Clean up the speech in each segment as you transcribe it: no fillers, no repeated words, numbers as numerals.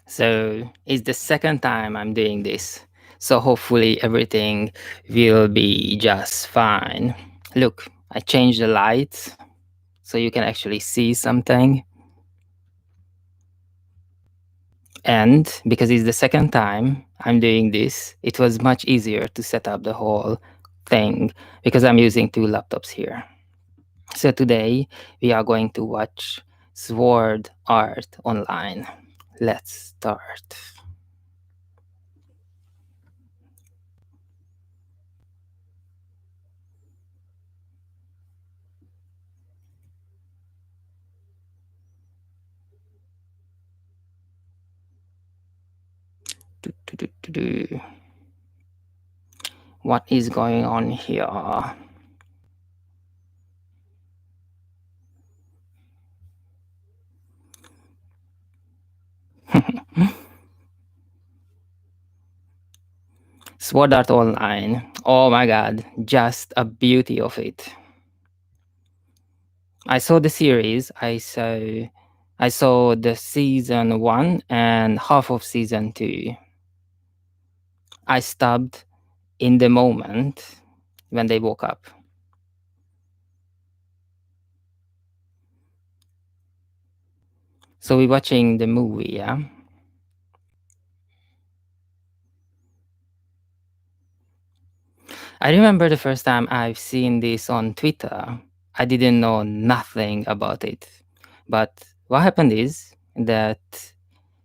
So it's the second time I'm doing this. So hopefully everything will be just fine. Look, I changed the lights so you can actually see something. And because it's the second time I'm doing this, it was much easier to set up the whole thing because I'm using two laptops here. So today we are going to watch Sword Art Online. Let's start. Do, do, do, do, do. What is going on here? Sword Art Online. Oh my god, just a beauty of it. I saw the series. I saw the season 1 and half of season 2. I stopped in the moment when they woke up. So we're watching the movie, yeah? I remember the first time I've seen this on Twitter. I didn't know nothing about it. But what happened is that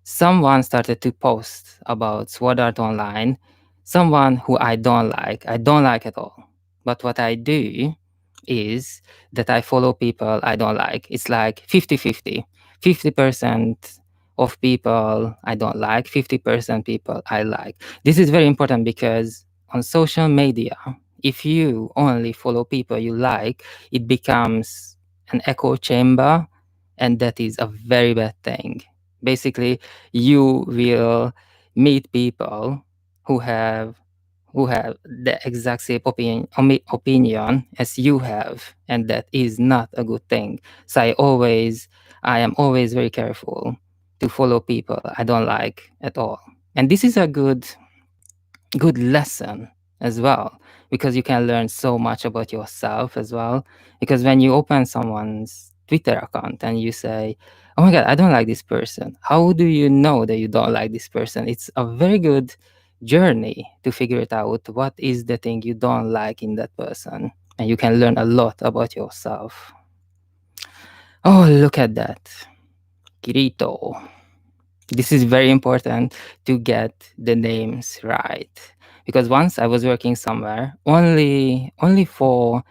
someone started to post about Sword Art Online, someone who I don't like. I don't like at all. But what I do is that I follow people I don't like. It's like 50-50. 50% of people I don't like, 50% people I like. This is very important because on social media, if you only follow people you like, it becomes an echo chamber, and that is a very bad thing. Basically, you will meet people who have the exact same opinion as you have, and that is not a good thing. So I am always very careful to follow people I don't like at all. And this is a good lesson as well, because you can learn so much about yourself as well. Because when you open someone's Twitter account and you say, oh my god, I don't like this person, how do you know that you don't like this person? It's a very good journey to figure it out, what is the thing you don't like in that person, and you can learn a lot about yourself. Oh, look at that, Kirito. This is very important to get the names right, because once I was working somewhere only for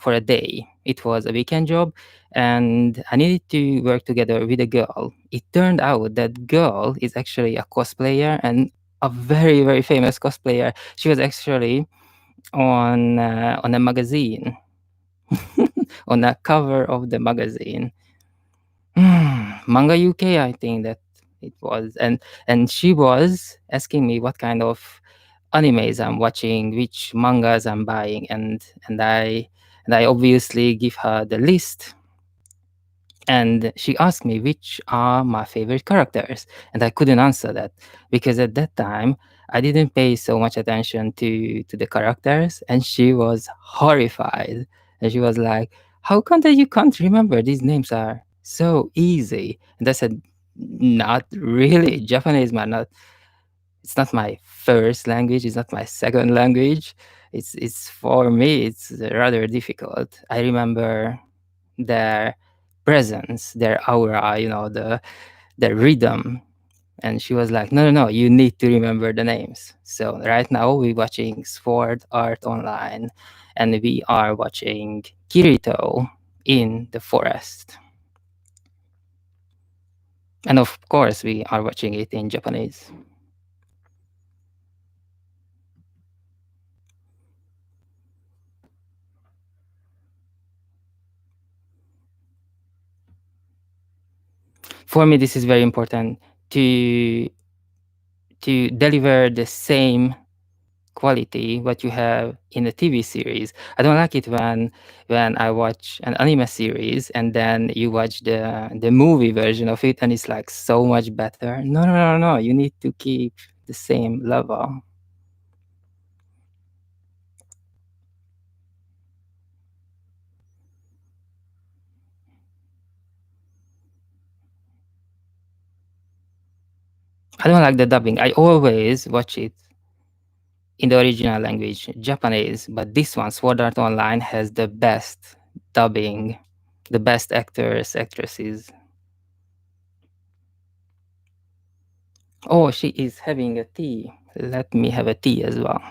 a day. It was a weekend job, and I needed to work together with a girl. It turned out that girl is actually a cosplayer, and a very very famous cosplayer. She was actually on a magazine, on a cover of the magazine. Manga UK, I think that it was, and she was asking me what kind of animes I'm watching, which mangas I'm buying, and I obviously give her the list, and she asked me which are my favorite characters, and I couldn't answer that because at that time I didn't pay so much attention to the characters, and she was horrified, and she was like, "How come that you can't remember? These names are so easy." And I said, "Not really. Japanese, man. Not. It's not my first language. It's not my second language. It's for me. It's rather difficult. I remember their presence, their aura, the rhythm." And she was like, "No, no, no, you need to remember the names." So right now we're watching Sword Art Online, and we are watching Kirito in the forest. And of course, we are watching it in Japanese. For me, this is very important to deliver the same quality what you have in a TV series. I don't like it when I watch an anime series and then you watch the movie version of it and it's like so much better. No, no, no, no. You need to keep the same level. I don't like the dubbing. I always watch it in the original language, Japanese, but this one, Sword Art Online, has the best dubbing, the best actors, actresses. Oh, she is having a tea. Let me have a tea as well.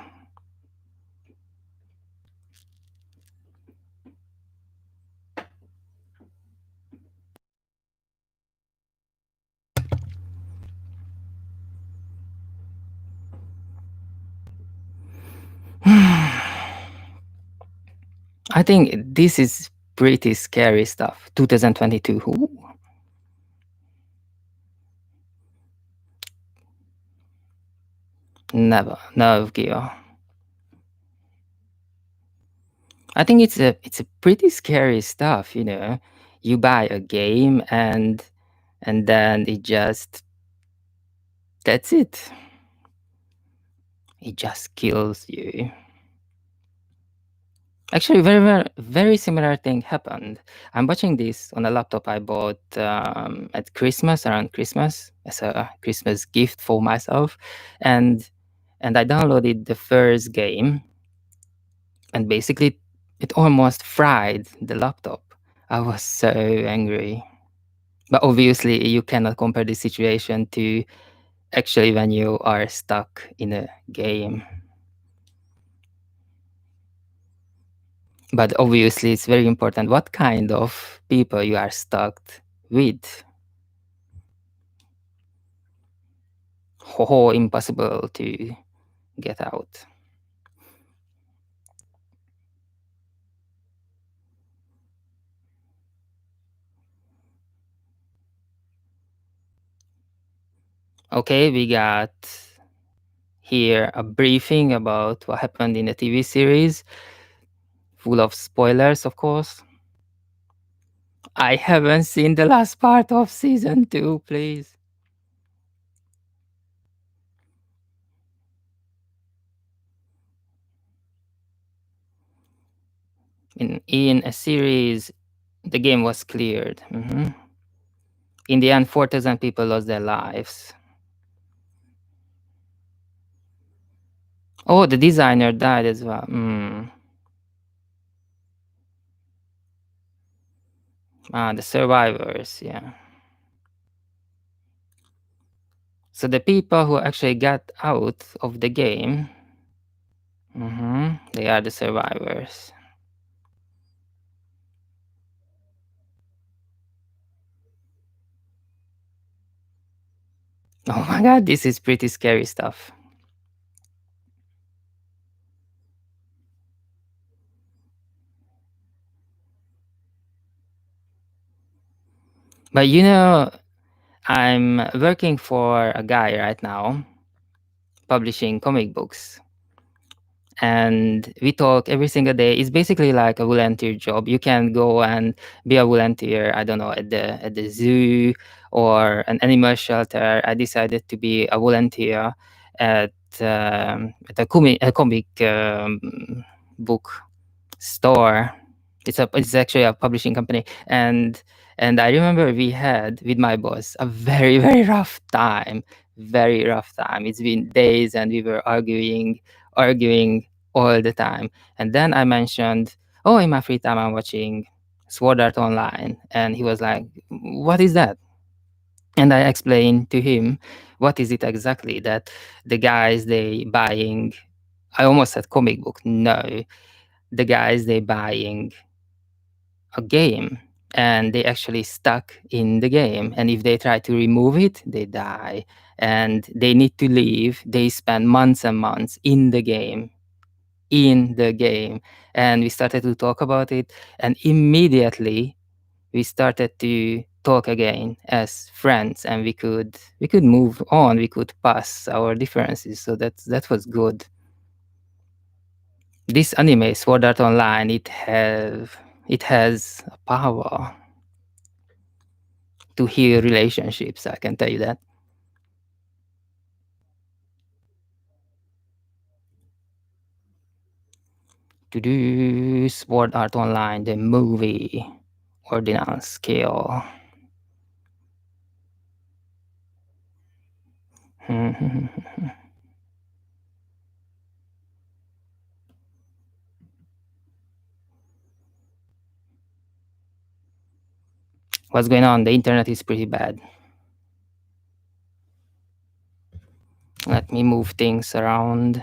I think this is pretty scary stuff. 2022. Ooh, never, no, Gio. I think it's a pretty scary stuff. You buy a game and then it just that's it. It just kills you. Actually, very, very, very similar thing happened. I'm watching this on a laptop I bought at Christmas, around Christmas, as a Christmas gift for myself, and I downloaded the first game, and basically, it almost fried the laptop. I was so angry. But obviously, you cannot compare the situation to actually when you are stuck in a game. But obviously, it's very important what kind of people you are stuck with. Ho, impossible to get out. Okay, we got here a briefing about what happened in the TV series, full of spoilers, of course. I haven't seen the last part of season 2, please. In a series, the game was cleared. In the end, 4,000 people lost their lives. Oh, the designer died as well. The survivors, yeah. So the people who actually got out of the game, they are the survivors. Oh my god, this is pretty scary stuff. But I'm working for a guy right now publishing comic books. And we talk every single day. It's basically like a volunteer job. You can go and be a volunteer, I don't know, at the zoo or an animal shelter. I decided to be a volunteer at a comic book store. It's actually a publishing company, and I remember we had with my boss a very very rough time, very rough time. It's been days, and we were arguing all the time. And then I mentioned, oh, in my free time I'm watching Sword Art Online, and he was like, what is that? And I explained to him what is it exactly that the guys they buying. I almost said comic book. No, the guys they buying a game and they actually stuck in the game, and if they try to remove it they die and they need to leave. They spend months and months in the game, and we started to talk about it, and immediately we started to talk again as friends, and we could move on, we could pass our differences, so that was good. This anime Sword Art Online, it has a power to heal relationships. I can tell you that. To do Sword Art Online, the movie, Ordinal Scale. What's going on? The internet is pretty bad. Let me move things around.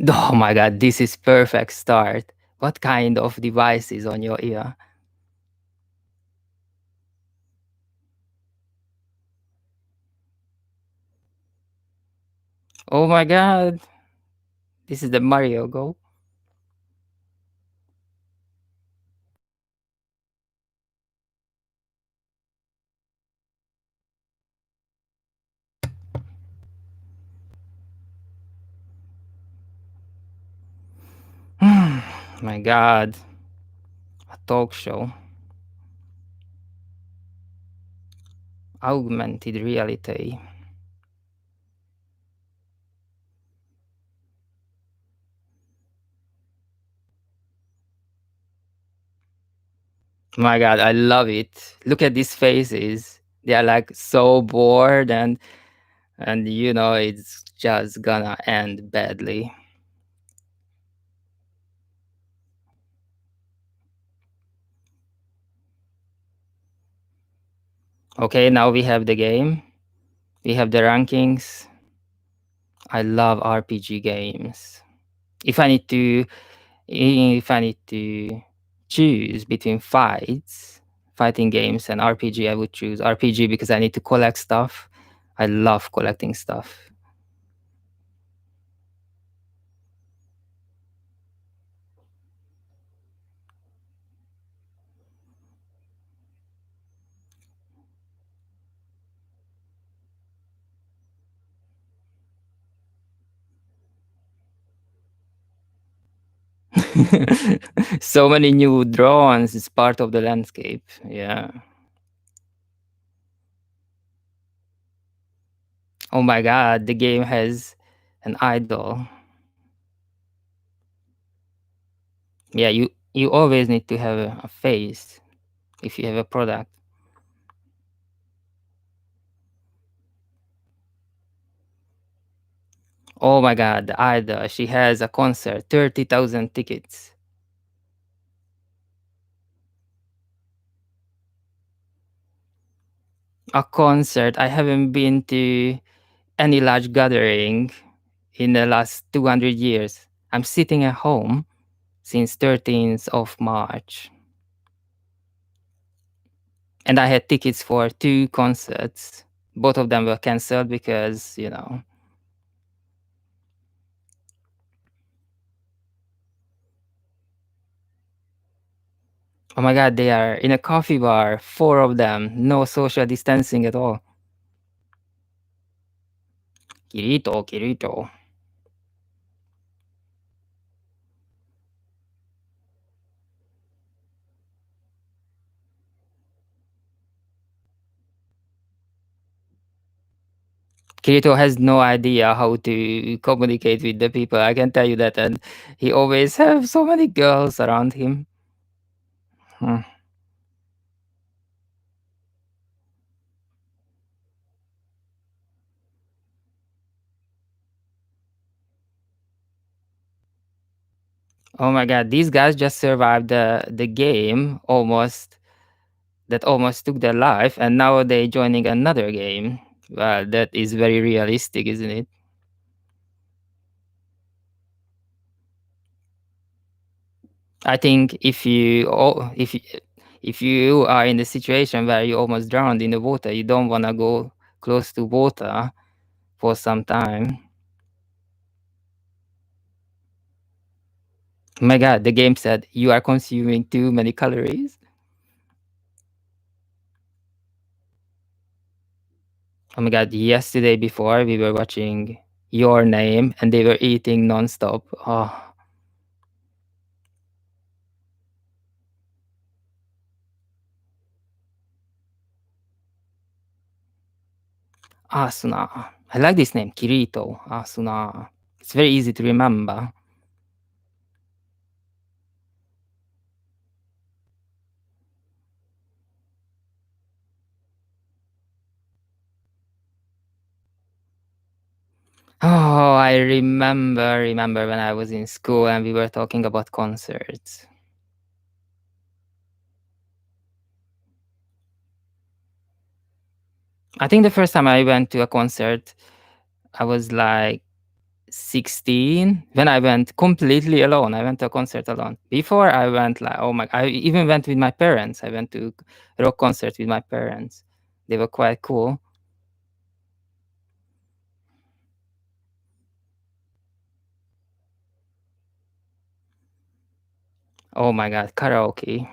Oh my god, this is perfect start. What kind of device is on your ear? Oh my god, this is the Mario Go. My god, a talk show. Augmented reality. My god, I love it. Look at these faces. They are like so bored and it's just gonna end badly. Okay, now we have the game. We have the rankings. I love RPG games. If I need to if I need to choose between fighting games and RPG, I would choose RPG because I need to collect stuff. I love collecting stuff. So many new drones is part of the landscape. Yeah. Oh my god, the game has an idol. Yeah, you always need to have a face if you have a product. Oh my god, the idol. She has a concert, 30,000 tickets. A concert. I haven't been to any large gathering in the last 200 years. I'm sitting at home since 13th of March. And I had tickets for two concerts. Both of them were canceled because. Oh my god, they are in a coffee bar, four of them, no social distancing at all. Kirito, Kirito. Kirito has no idea how to communicate with the people. I can tell you that, and he always have so many girls around him. Hmm. Oh my god, these guys just survived the game almost took their life, and now they joining another game. Well, that is very realistic, isn't it? I think if you are in the situation where you almost drowned in the water, you don't want to go close to water for some time. My god, the game said you are consuming too many calories. Oh my god, yesterday before we were watching Your Name and they were eating nonstop. Oh, Asuna. I like this name, Kirito. Asuna. It's very easy to remember. Oh, I remember when I was in school and we were talking about concerts. I think the first time I went to a concert, I was like 16 when I went completely alone. I went to a concert alone. Before I went like, oh my, I even went with my parents. I went to rock concert with my parents. They were quite cool. Oh my god, karaoke.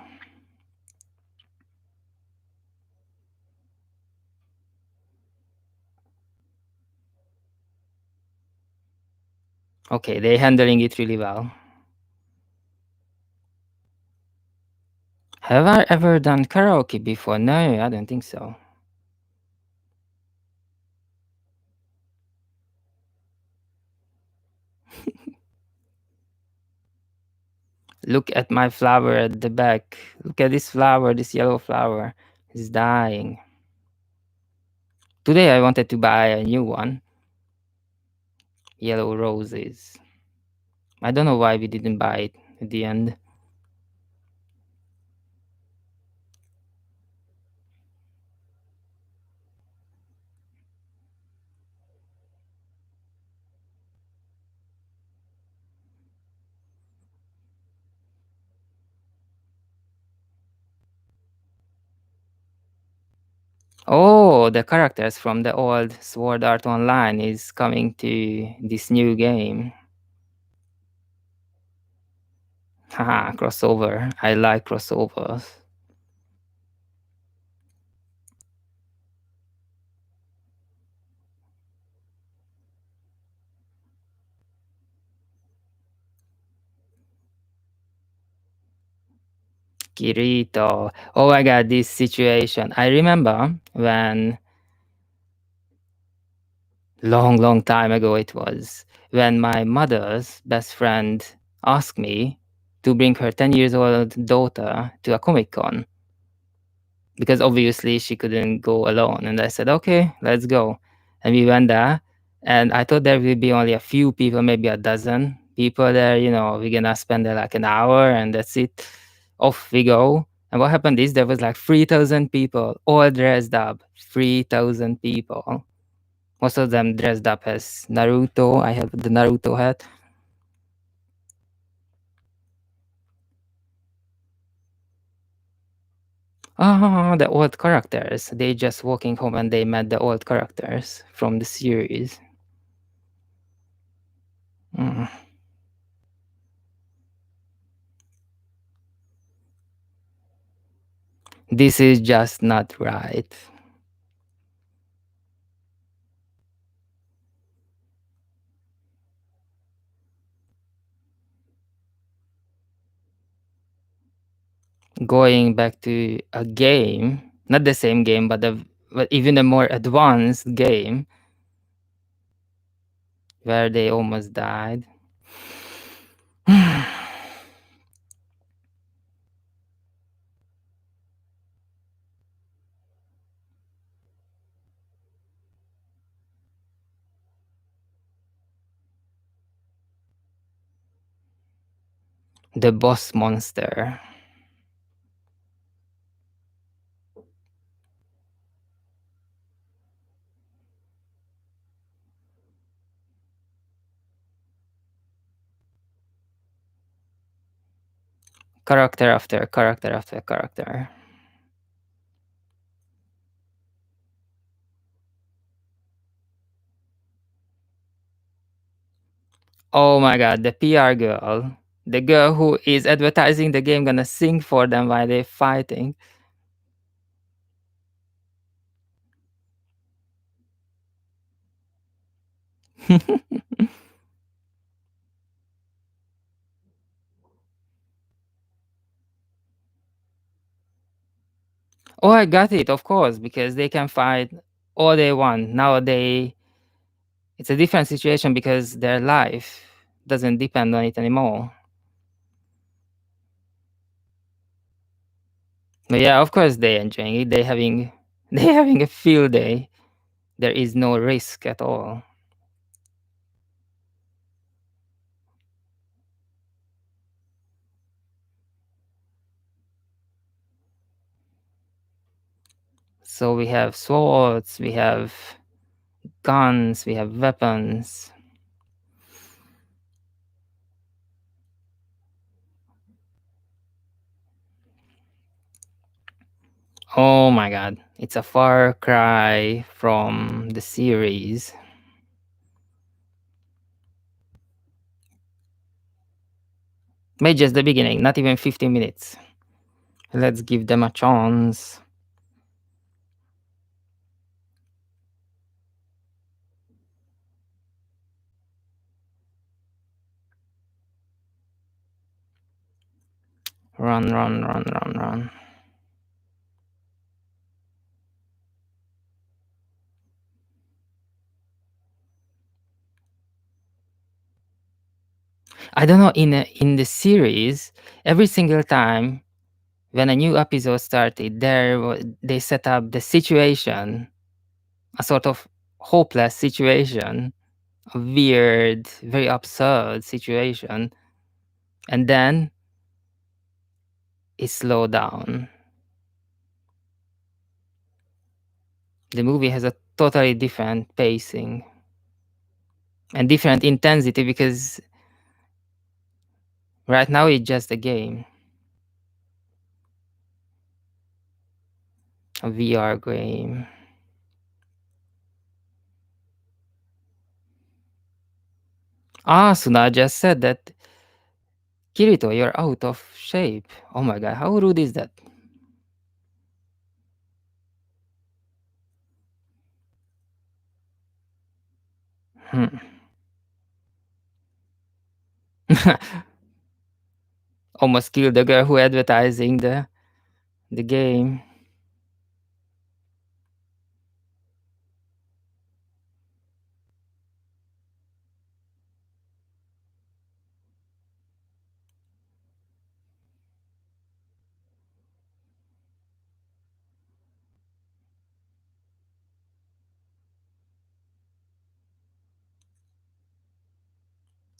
Okay, they handling it really well. Have I ever done karaoke before? No, I don't think so. Look at my flower at the back. Look at this flower, this yellow flower. It's dying. Today I wanted to buy a new one. Yellow roses. I don't know why we didn't buy it at the end. Oh, the characters from the old Sword Art Online is coming to this new game. Haha, crossover. I like crossovers. Kirito. Oh my god, this situation. I remember when long time ago it was, when my mother's best friend asked me to bring her 10 years old daughter to a Comic Con because obviously she couldn't go alone. And I said, okay, let's go. And we went there. And I thought there would be only a few people, maybe a dozen people there. We're going to spend there like an hour and that's it. Off we go. And what happened is there was like 3,000 people all dressed up. 3,000 people. Most of them dressed up as Naruto. I have the Naruto hat. Ah, the old characters. They just walking home and they met the old characters from the series. Mm. This is just not right. Going back to a game, not the same game, but even a more advanced game where they almost died. The boss monster. Character after character after character. Oh my god, the PR girl. The girl who is advertising the game gonna sing for them while they're fighting. Oh, I got it, of course, because they can fight all they want. Now it's a different situation because their life doesn't depend on it anymore. But yeah, of course they enjoying it. They having a field day. There is no risk at all. So we have swords, we have guns, we have weapons. Oh my god, it's a far cry from the series. Maybe just the beginning, not even 15 minutes. Let's give them a chance. Run, run, run, run, run. I don't know, in the series, every single time when a new episode started, they set up the situation, a sort of hopeless situation, a weird, very absurd situation, and then it slowed down. The movie has a totally different pacing and different intensity because right now it's just a game, a VR game. Ah, Suna just said that Kirito, you're out of shape. Oh my god, how rude is that? Hmm. Almost killed the girl who advertising the game.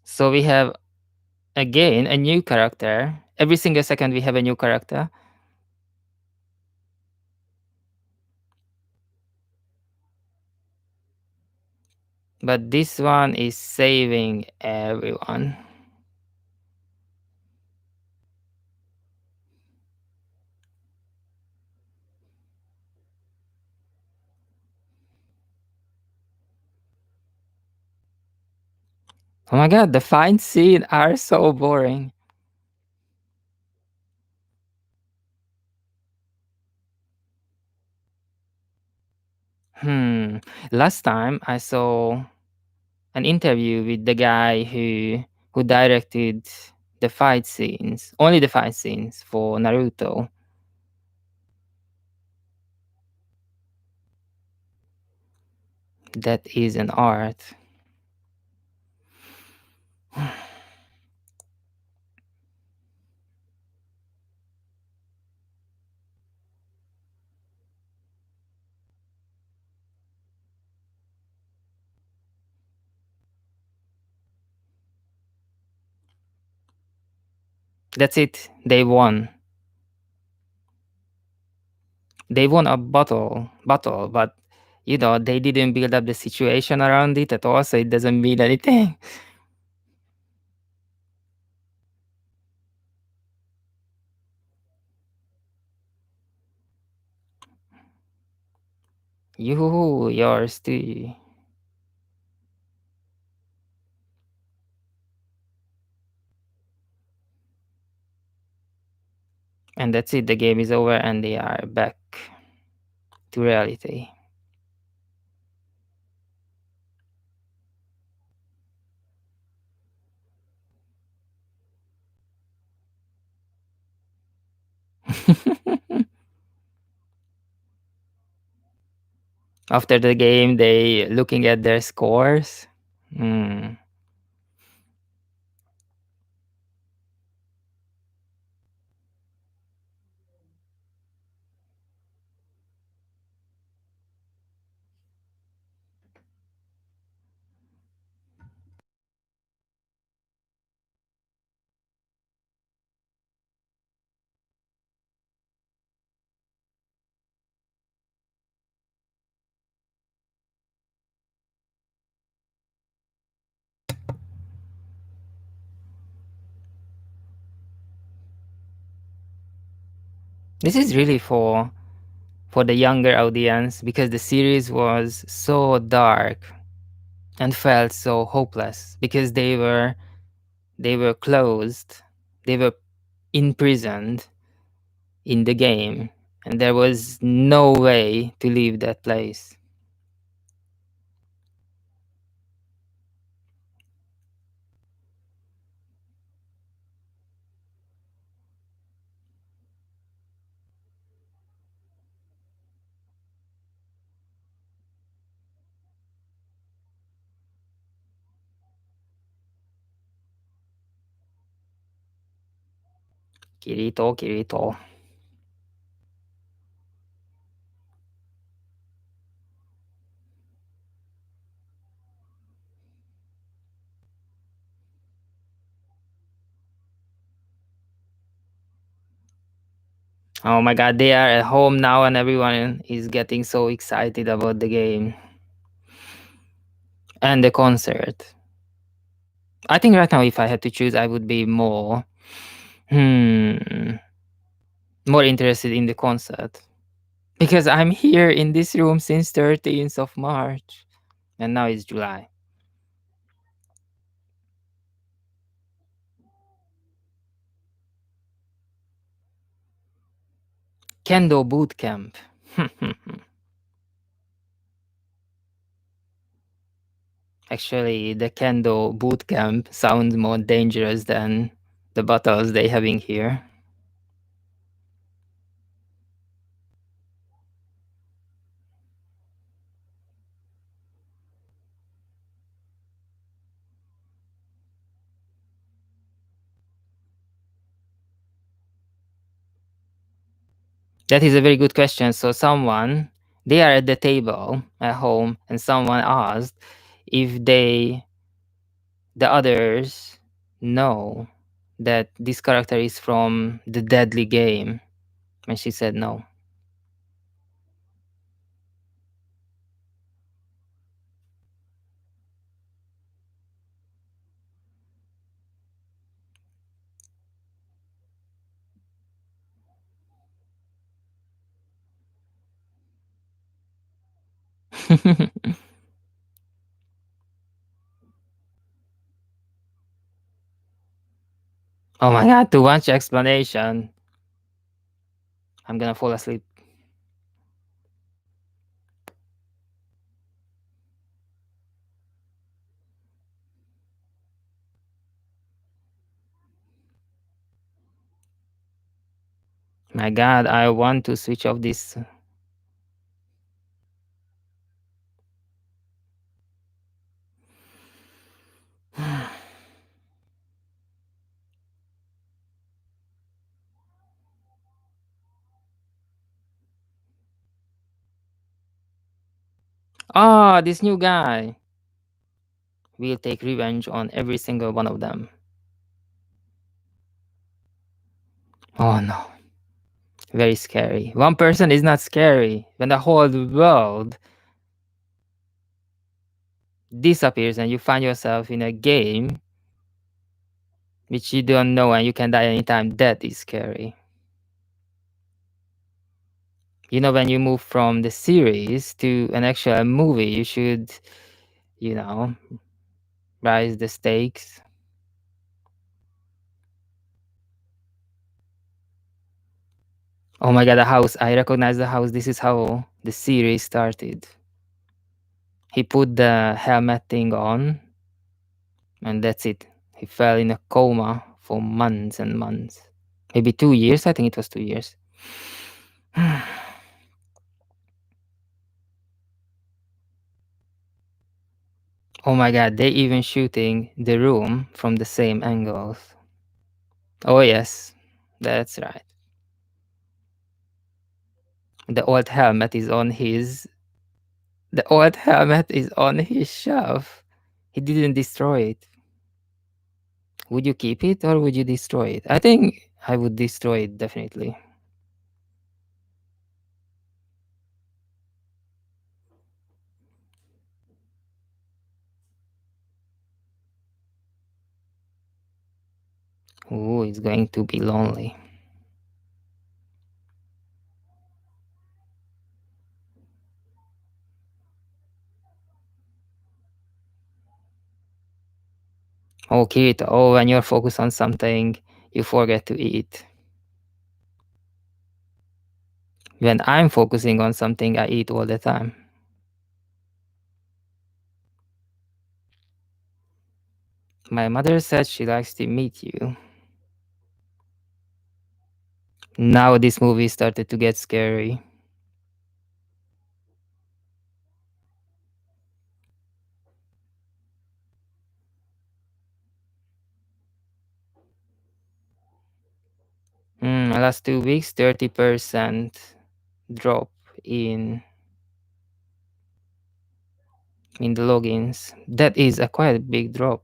So we have again a new character. Every single second we have a new character. But this one is saving everyone. Oh my god, the fight scene are so boring. Hmm. Last time I saw an interview with the guy who directed the fight scenes, only the fight scenes for Naruto. That is an art. That's it. They won. They won a battle, but they didn't build up the situation around it at all, so it doesn't mean anything. Yours too. And that's it. The game is over, and they are back to reality. After the game, they looking at their scores. Mm. This is really for the younger audience because the series was so dark and felt so hopeless because they were closed, they were imprisoned in the game, and there was no way to leave that place. Kirito, Kirito. Oh my god, they are at home now and everyone is getting so excited about the game and the concert. I think right now if I had to choose I would be hmm more interested in the concert because I'm here in this room since 13th of March and now it's July. Kendo boot camp. Actually, the Kendo boot camp sounds more dangerous than the battles they having here. That is a very good question. So someone they are at the table at home and someone asked if the others know that this character is from the Deadly Game, and she said no. Oh my god, too much explanation. I'm gonna fall asleep. My god, I want to switch off this. Ah, this new guy will take revenge on every single one of them. Oh no, very scary. One person is not scary when the whole world disappears and you find yourself in a game which you don't know and you can die anytime. That is scary. You know, when you move from the series to an actual movie, you should, you know, rise the stakes. Oh my god, the house. I recognize the house. This is how the series started. He put the helmet thing on, and that's it. He fell in a coma for months and months. Maybe 2 years. I think it was 2 years. Oh my god, they even shooting the room from the same angles. Oh yes, that's right. The old helmet is on his the old helmet is on his shelf. He didn't destroy it. Would you keep it or would you destroy it? I think I would destroy it definitely. Ooh, it's going to be lonely. Oh, Kirito, oh, when you're focused on something, you forget to eat. When I'm focusing on something, I eat all the time. My mother said she likes to meet you. Now this movie started to get scary. Last 2 weeks, 30% drop in in the logins. That is a quite big drop.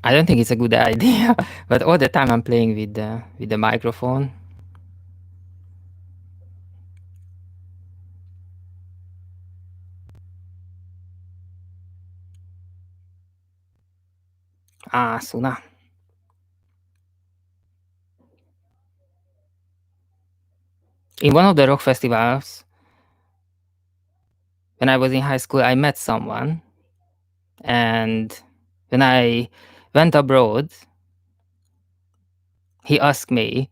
I don't think it's a good idea, but all the time I'm playing with the microphone. Ah, Suna. In one of the rock festivals, when I was in high school, I met someone, and when I went abroad, he asked me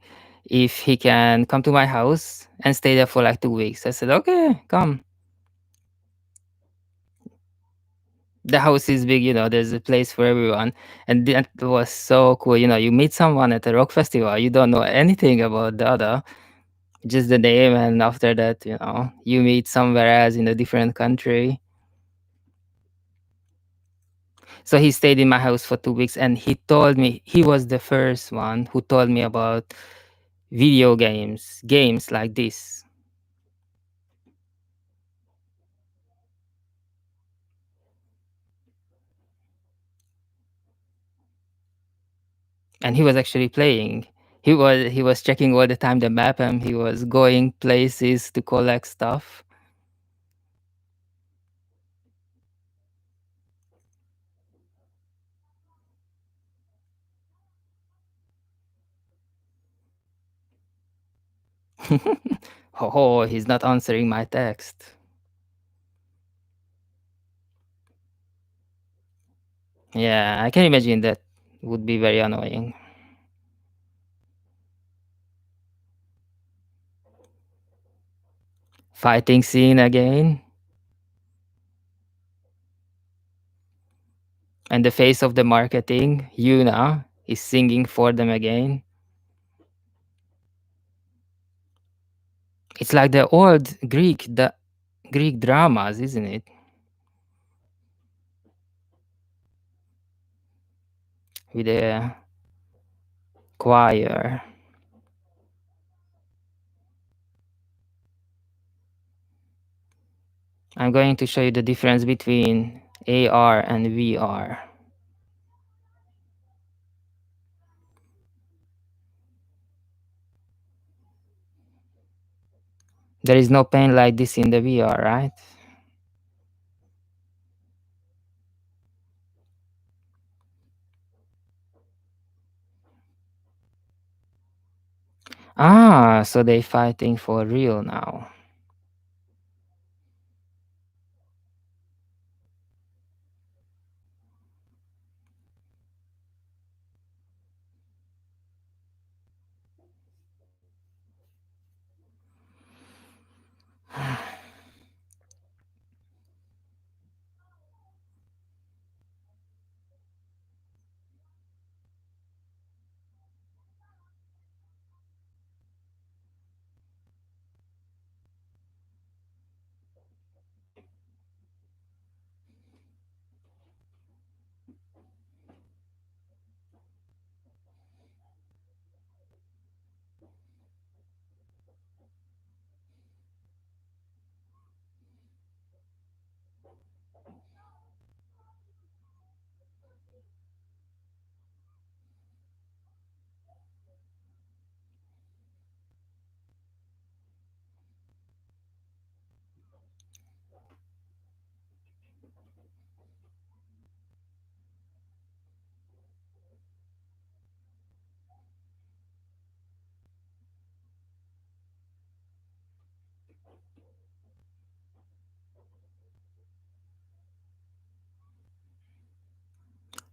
if he can come to my house and stay there for like 2 weeks. I said, okay, come. The house is big, there's a place for everyone. And that was so cool. You meet someone at a rock festival, you don't know anything about the other, just the name. And after that, you meet somewhere else in a different country. So he stayed in my house for 2 weeks and he told me he was the first one who told me about video games like this. And he was actually playing. He was checking all the time the map and he was going places to collect stuff. Oh, he's not answering my text. Yeah, I can imagine that would be very annoying. Fighting scene again, and the face of the marketing, Yuna, is singing for them again. It's like the old Greek dramas, isn't it? With the choir. I'm going to show you the difference between AR and VR. There is no pain like this in the VR, right? Ah, so they fighting for real now.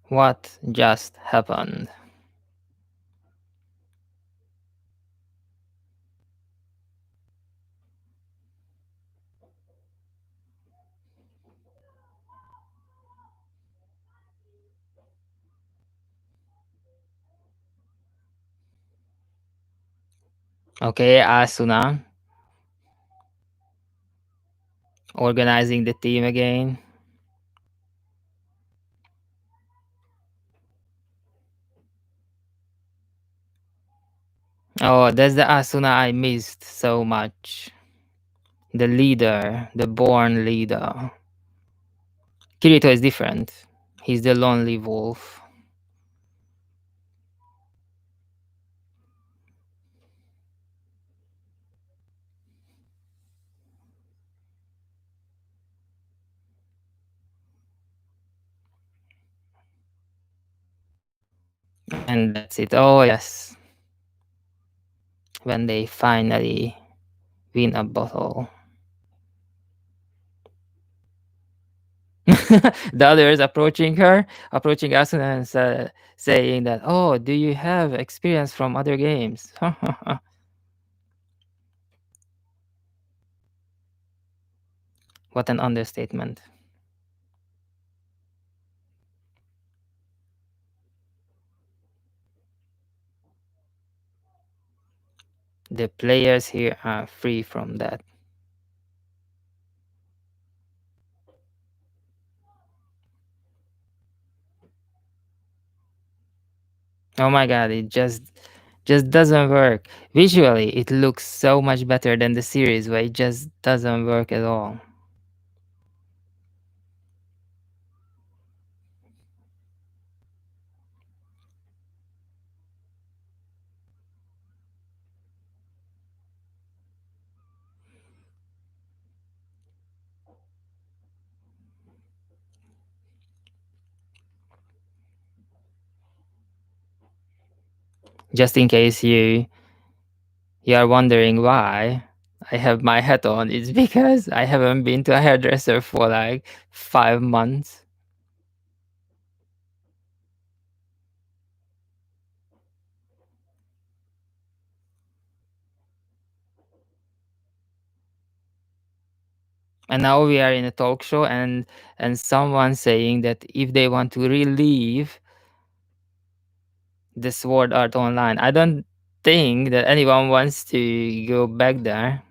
What just happened? Okay, Asuna organizing the team again. Oh, that's the Asuna I missed so much. The leader, the born leader. Kirito is different. He's the lonely wolf. And that's it. Oh, yes. When they finally win a bottle. The others approaching her, approaching Asuna and saying that, oh, do you have experience from other games? What an understatement. The players here are free from that. Oh my god, it just doesn't work. Visually, it looks so much better than the series where it just doesn't work at all. Just in case you are wondering why I have my hat on, it's because I haven't been to a hairdresser for like 5 months. And now we are in a talk show and someone saying that if they want to relieve the Sword Art Online, I don't think that anyone wants to go back there.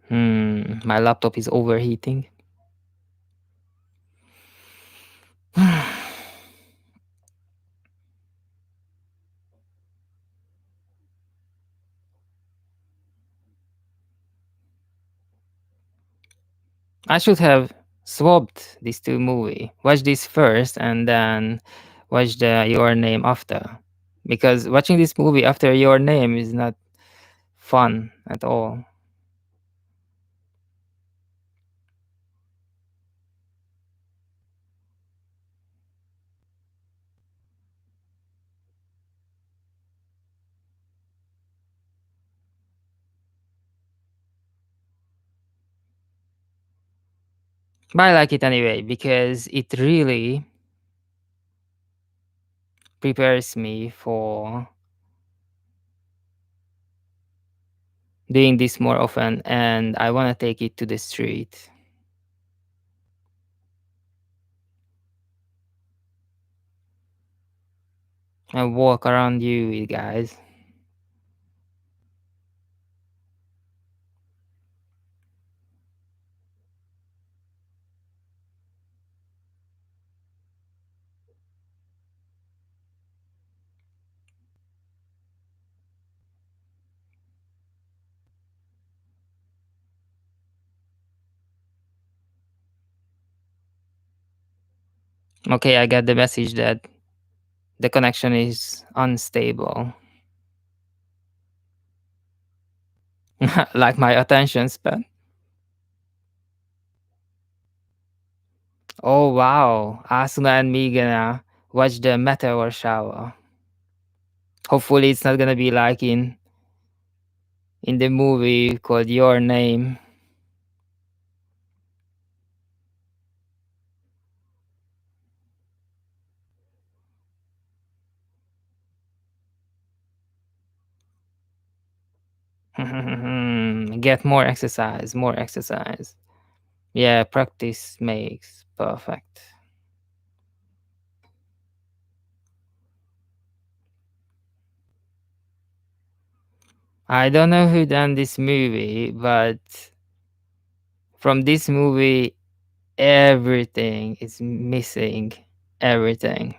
My laptop is overheating. I should have swapped these two movie. Watch this first and then watch the Your Name after. Because watching this movie after Your Name is not fun at all. But I like it anyway because it really prepares me for doing this more often, and I want to take it to the street and walk around you guys. Okay, I got the message that the connection is unstable. Like my attention span. Oh wow, Asuna and me gonna watch the meteor shower. Hopefully it's not gonna be like in the movie called Your Name. Get more exercise, more exercise. Yeah, practice makes perfect. I don't know who done this movie, but from this movie, everything is missing. Everything.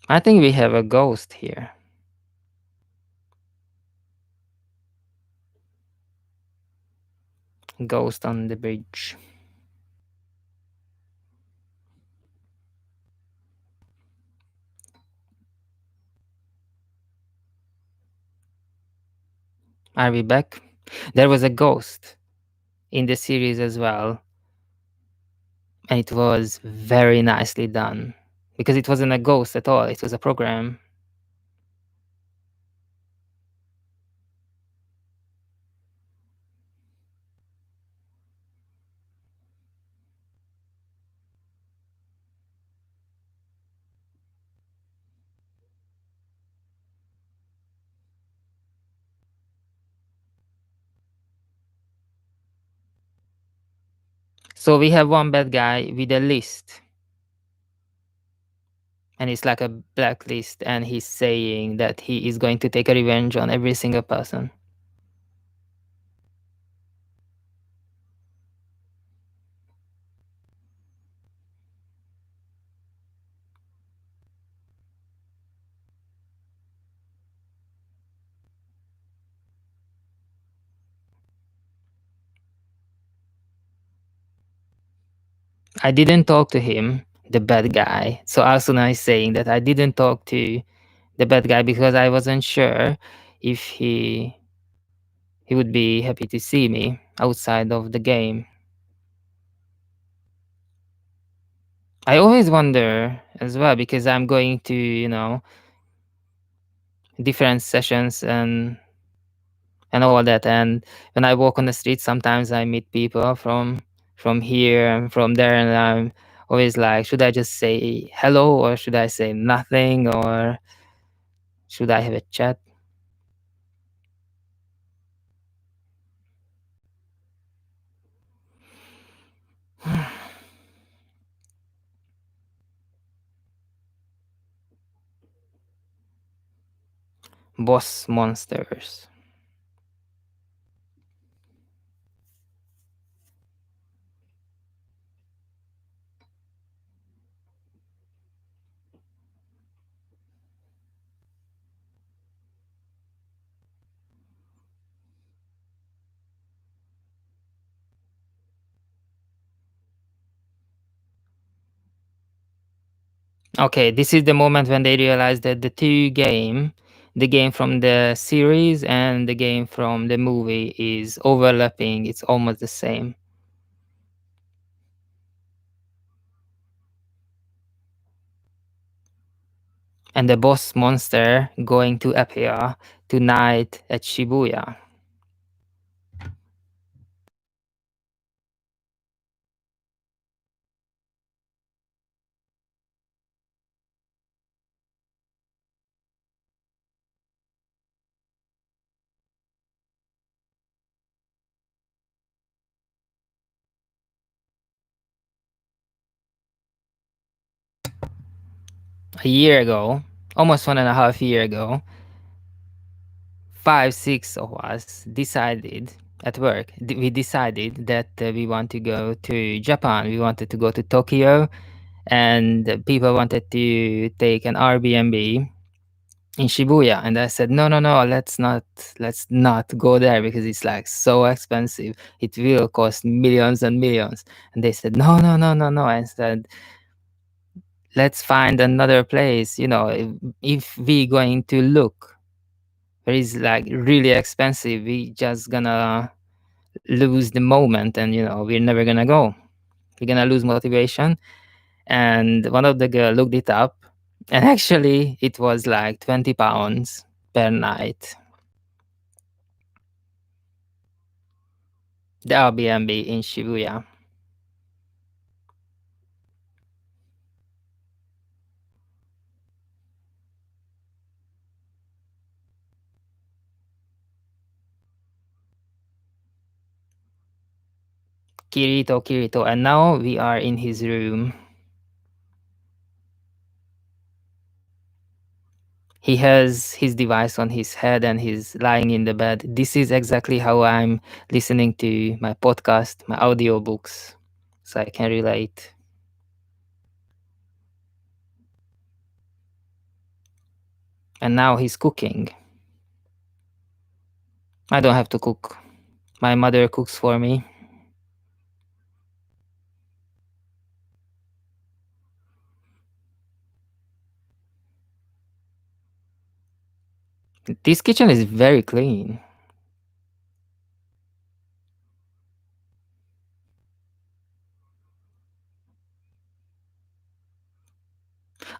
I think we have a ghost here. Ghost on the bridge. Are we back? There was a ghost in the series as well, and it was very nicely done because it wasn't a ghost at all, it was a program. So we have one bad guy with a list, and it's like a blacklist, and he's saying that he is going to take a revenge on every single person. I didn't talk to him, the bad guy. So Asuna is saying that I didn't talk to the bad guy because I wasn't sure if he would be happy to see me outside of the game. I always wonder as well because I'm going to, different sessions and all that. And when I walk on the street, sometimes I meet people from here and from there, and I'm always like, should I just say hello or should I say nothing or should I have a chat? Boss monsters. Okay, this is the moment when they realize that the two game the game from the series and the game from the movie is overlapping. It's almost the same. And the boss monster going to appear tonight at Shibuya. A year ago, almost 1.5 year ago, five, six of us decided at work, we decided that we want to go to Japan. We wanted to go to Tokyo, and people wanted to take an Airbnb in Shibuya. And I said, no, no, no, let's not go there because it's like so expensive. It will cost millions and millions. And they said, no, no, no, no, no. I said, let's find another place. If we going to look where is like really expensive, we just gonna lose the moment, and we're never gonna go. We're gonna lose motivation. And one of the girl looked it up, and actually it was like 20 pounds per night, the Airbnb in Shibuya. Kirito, and now we are in his room. He has his device on his head and he's lying in the bed. This is exactly how I'm listening to my podcast, my audiobooks, so I can relate. And now he's cooking. I don't have to cook. My mother cooks for me. This kitchen is very clean.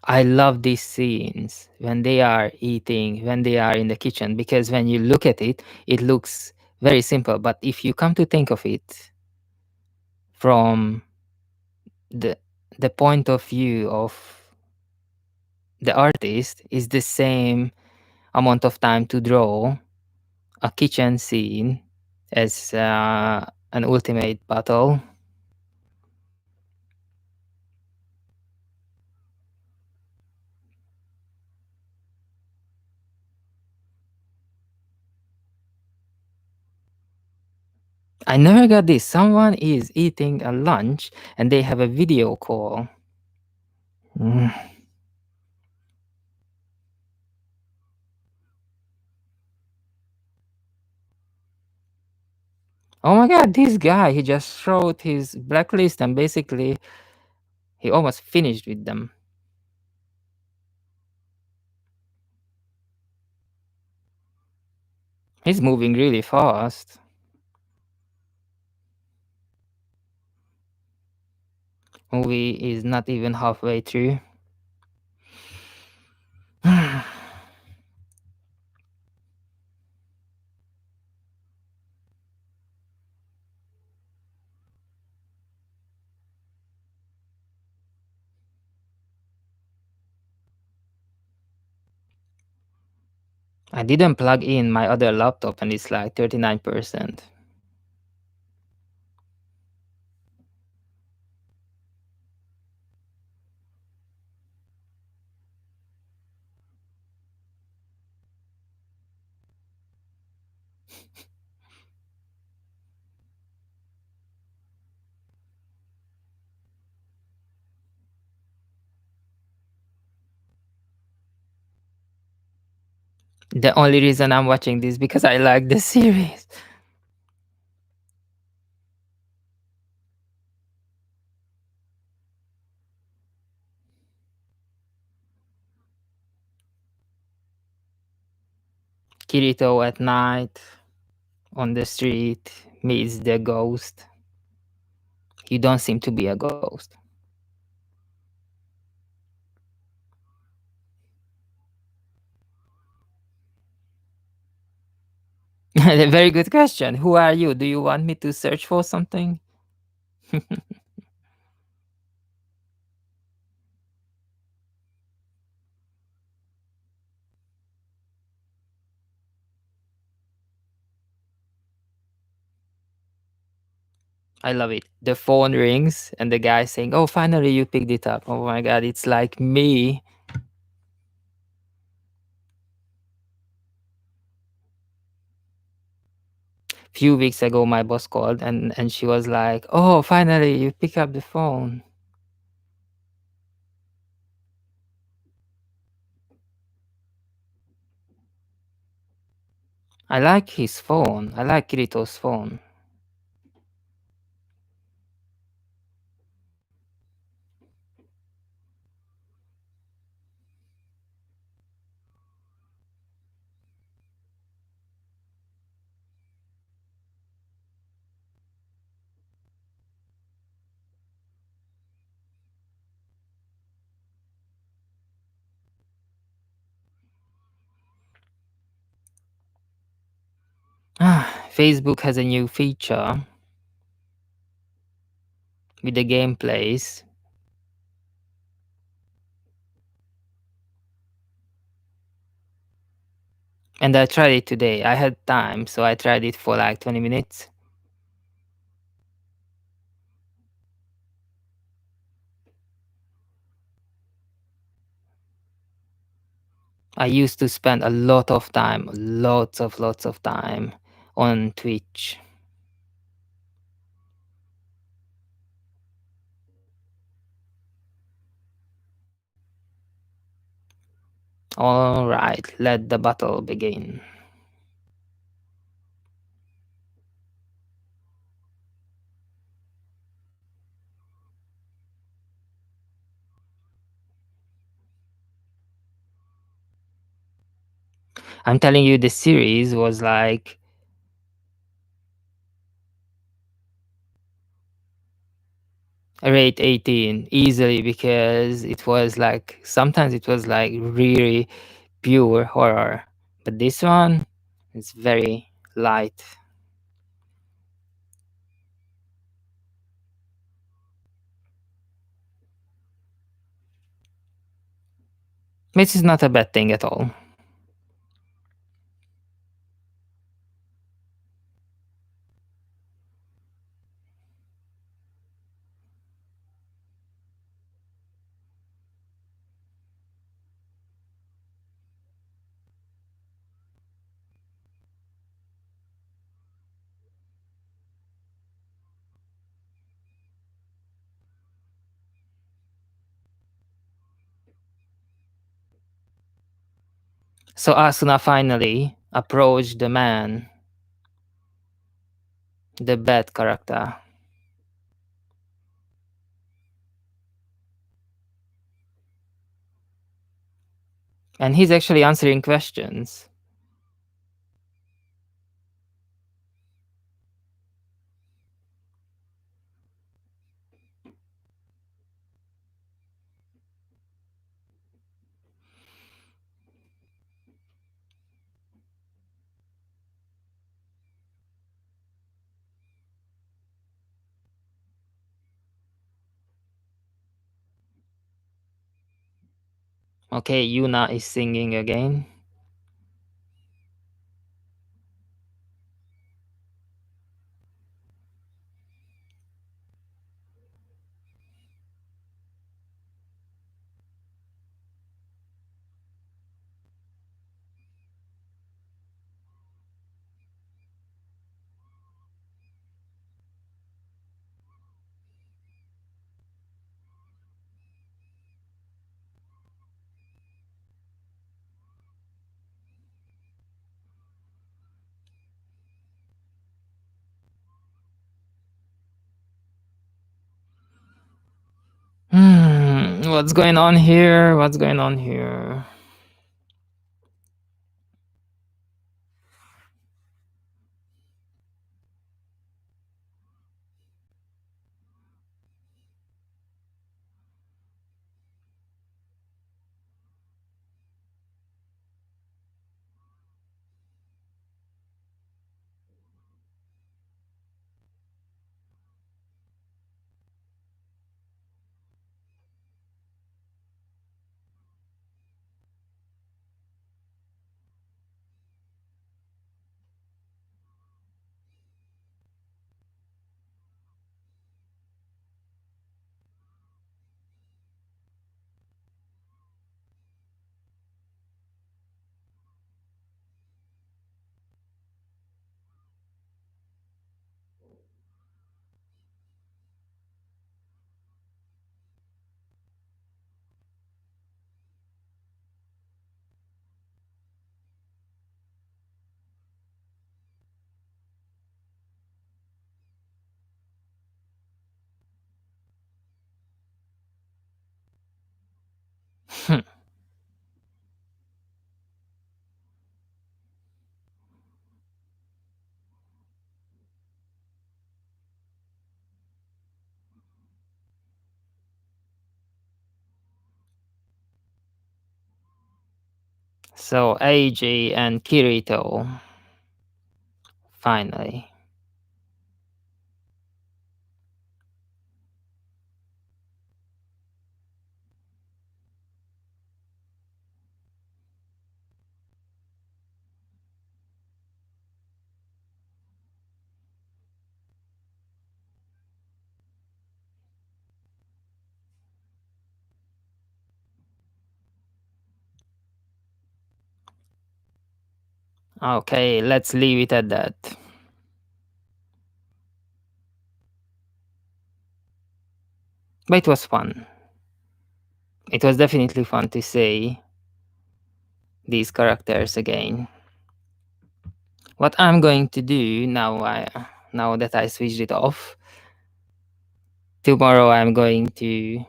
I love these scenes when they are eating, when they are in the kitchen, because when you look at it, it looks very simple. But if you come to think of it from the the point of view of the artist, is the same amount of time to draw a kitchen scene as an ultimate battle. I never got this. Someone is eating a lunch and they have a video call. Mm. Oh my god, this guy, he just wrote his blacklist and basically he almost finished with them. He's moving really fast. Movie is not even halfway through. I didn't plug in my other laptop and it's like 39%. The only reason I'm watching this because I like the series. Kirito at night on the street meets the ghost. You don't seem to be a ghost. Very good question. Who are you? Do you want me to search for something? I love it. The phone rings and the guy saying, "Oh, finally you picked it up." Oh my god, it's like me. Few weeks ago my boss called and she was like, "Oh, finally you pick up the phone." I like his phone. I like Kirito's phone. Facebook has a new feature with the gameplays. And I tried it today. I had time, so I tried it for like 20 minutes. I used to spend a lot of time, lots of time on Twitch. All right, let the battle begin. I'm telling you, the series was like rate 18 easily because it was like sometimes it was like really pure horror, but this one is very light. Which is not a bad thing at all. So Asuna finally approached the man, the bad character. And he's actually answering questions. Okay, Yuna is singing again. What's going on here? What's going on here? Hmm. So Eiji and Kirito finally. Okay, let's leave it at that. But it was fun. It was definitely fun to see these characters again. What I'm going to do now that I switched it off, tomorrow I'm going to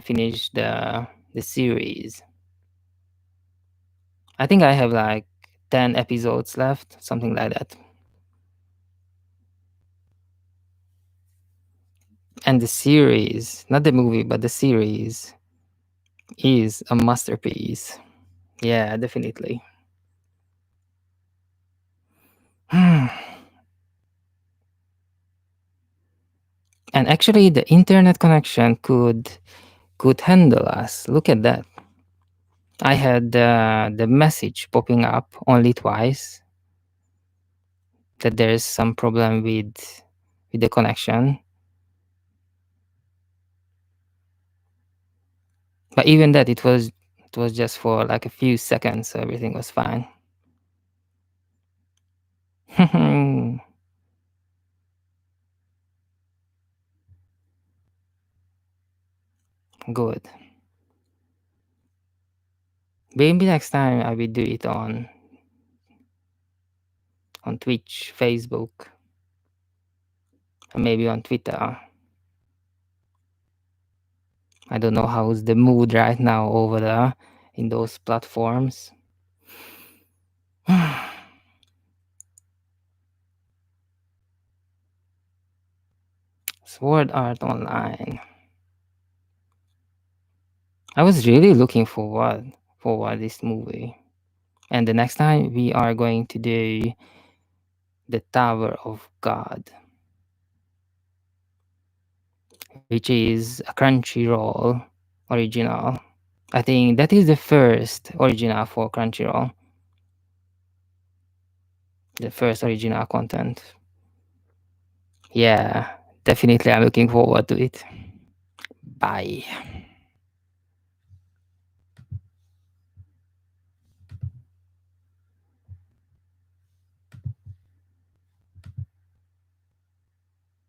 finish the series. I think I have like 10 episodes left, something like that. And the series, not the movie, but the series is a masterpiece. Yeah, definitely. And actually the internet connection could handle us. Look at that. I had the message popping up only twice that there's some problem with the connection. But even that, it was just for like a few seconds, so everything was fine. Good. Maybe next time I will do it on Twitch, Facebook, and maybe on Twitter. I don't know how's the mood right now over there in those platforms. Sword Art Online. I was really looking forward this movie. And the next time we are going to do the Tower of God, which is a Crunchyroll original. I think that is the first original for Crunchyroll, the first original content. Yeah, definitely I'm looking forward to it. Bye.